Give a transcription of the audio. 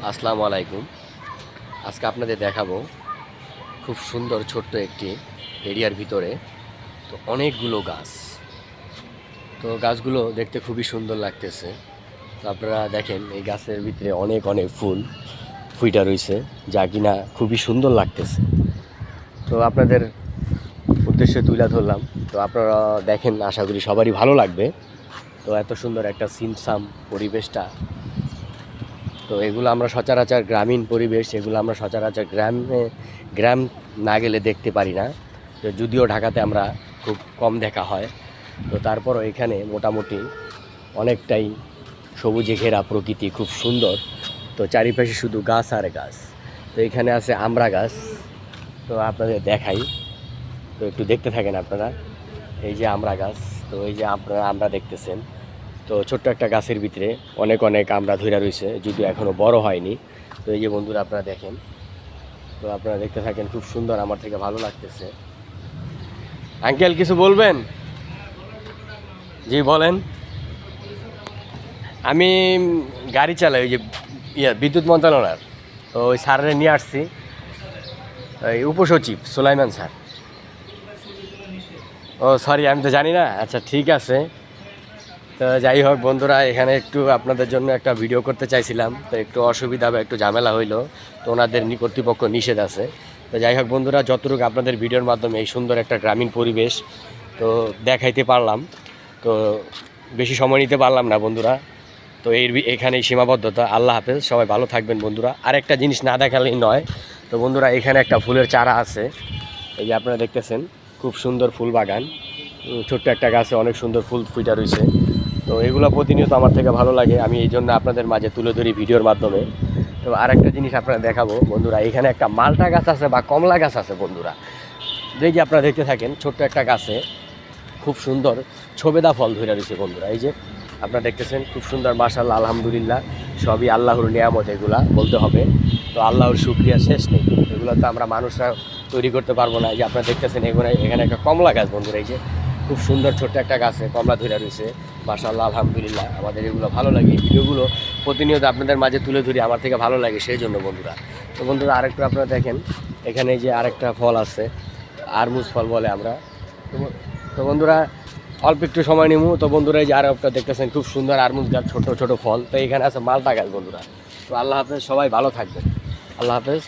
আসসালামু আলাইকুম। আজকে আপনাদের দেখাবো খুব সুন্দর ছোট্ট একটি এরিয়ার ভিতরে তো অনেকগুলো গাছ। তো গাছগুলো দেখতে খুবই সুন্দর লাগতেছে। তো আপনারা দেখেন এই গাছের ভিতরে অনেক অনেক ফুল ফুইটা রয়েছে, যা কিনা খুবই সুন্দর লাগতেছে। তো আপনাদের উদ্দেশ্যে তুলে ধরলাম। তো আপনারা দেখেন, আশা করি সবারই ভালো লাগবে। তো এত সুন্দর একটা সিমসাম পরিবেশটা, তো এগুলো আমরা সচরাচর গ্রামীণ পরিবেশ, এগুলো আমরা সচরাচর গ্রাম না গেলে দেখতে পারি না। তো যদিও ঢাকাতে আমরা খুব কম দেখা হয়, তো তারপরও এখানে মোটামুটি অনেকটাই সবুজে ঘেরা প্রকৃতি, খুব সুন্দর। তো চারিপাশে শুধু গাছ আর গাছ। তো এখানে আছে আমড়া গাছ, তো আপনাদের দেখাই। তো একটু দেখতে থাকেন আপনারা। এই যে আমড়া গাছ, তো এই যে আপনারা আমরা দেখতেছেন। তো ছোট্ট একটা গাছের ভিতরে অনেক অনেক আমড়া ধইরা রয়েছে, যদিও এখনও বড় হয়নি। তো এই যে বন্ধুরা আপনারা দেখেন, তো আপনারা দেখতে থাকেন, খুব সুন্দর, আমার থেকে ভালো লাগতেছে। আঙ্কেল কিছু বলবেন? জি বলেন। আমি গাড়ি চালাই, ওই যে বিদ্যুৎ মন্ত্রণালয়ের। তো ওই স্যারের নিয়ে আসছি, ওই উপসচিব সুলাইমান স্যার। ও সরি, আমি তো জানি না। আচ্ছা ঠিক আছে। তো যাই হোক বন্ধুরা, এখানে একটু আপনাদের জন্য একটা ভিডিও করতে চাইছিলাম, তো একটু অসুবিধা বা একটু ঝামেলা হইলো, তো ওনাদের কর্তৃপক্ষ নিষেধ আছে। তো যাই হোক বন্ধুরা, যতটুকু আপনাদের ভিডিওর মাধ্যমে এই সুন্দর একটা গ্রামীণ পরিবেশ তো দেখাইতে পারলাম, তো বেশি সময় নিতে পারলাম না বন্ধুরা। তো এখানেই সীমাবদ্ধতা। আল্লাহ হাফেজ, সবাই ভালো থাকবেন বন্ধুরা। আরেকটা জিনিস না দেখালেই নয়। তো বন্ধুরা, এখানে একটা ফুলের চারা আছে, এই যে আপনারা দেখতেছেন, খুব সুন্দর ফুল বাগান। ছোট্ট একটা গাছে অনেক সুন্দর ফুল ফুইটা রয়েছে। তো এগুলো প্রতিনিয়ত আমার থেকে ভালো লাগে, আমি এই জন্য আপনাদের মাঝে তুলে ধরি ভিডিওর মাধ্যমে। তো আরেকটা জিনিস আপনারা দেখাবো বন্ধুরা, এখানে একটা মালটা গাছ আছে বা কমলা গাছ আছে বন্ধুরা। এই যে আপনারা দেখতে থাকেন, ছোট্ট একটা গাছে খুব সুন্দর ছবেদা ফল ধরে রয়েছে বন্ধুরা। এই যে আপনারা দেখতেছেন, খুব সুন্দর, মাশাআল্লাহ, আলহামদুলিল্লাহ, সবই আল্লাহর নিয়ামত এগুলা বলতে হবে। তো আল্লাহর শুকরিয়া শেষ নেই। এগুলো তো আমরা মানুষরা তৈরি করতে পারবো না। এই যে আপনারা দেখতেছেন, এখানে একটা কমলা গাছ বন্ধুরা। এই যে খুব সুন্দর ছোট্ট একটা গাছে কমলা ধরে রয়েছে, মাশাআল্লাহ, আলহামদুলিল্লাহ। আমাদের এগুলো ভালো লাগে, এই ভিডিওগুলো প্রতিনিয়ত আপনাদের মাঝে তুলে ধরি, আমার থেকে ভালো লাগে সেই জন্য বন্ধুরা। তো বন্ধুরা, আরেকটু আপনারা দেখেন, এখানে যে আরেকটা ফল আছে, আরমুজ ফল বলে আমরা। তো বন্ধুরা, অল্প একটু সময় নিমু। তো বন্ধুরা, এই যে আরও একটা দেখতেছেন, খুব সুন্দর আরমুজ গাছ, ছোটো ছোটো ফল। তো এখানে আছে মালটা গাছ বন্ধুরা। তো আল্লাহ হাফেজ, সবাই ভালো থাকবেন। আল্লাহ হাফেজ।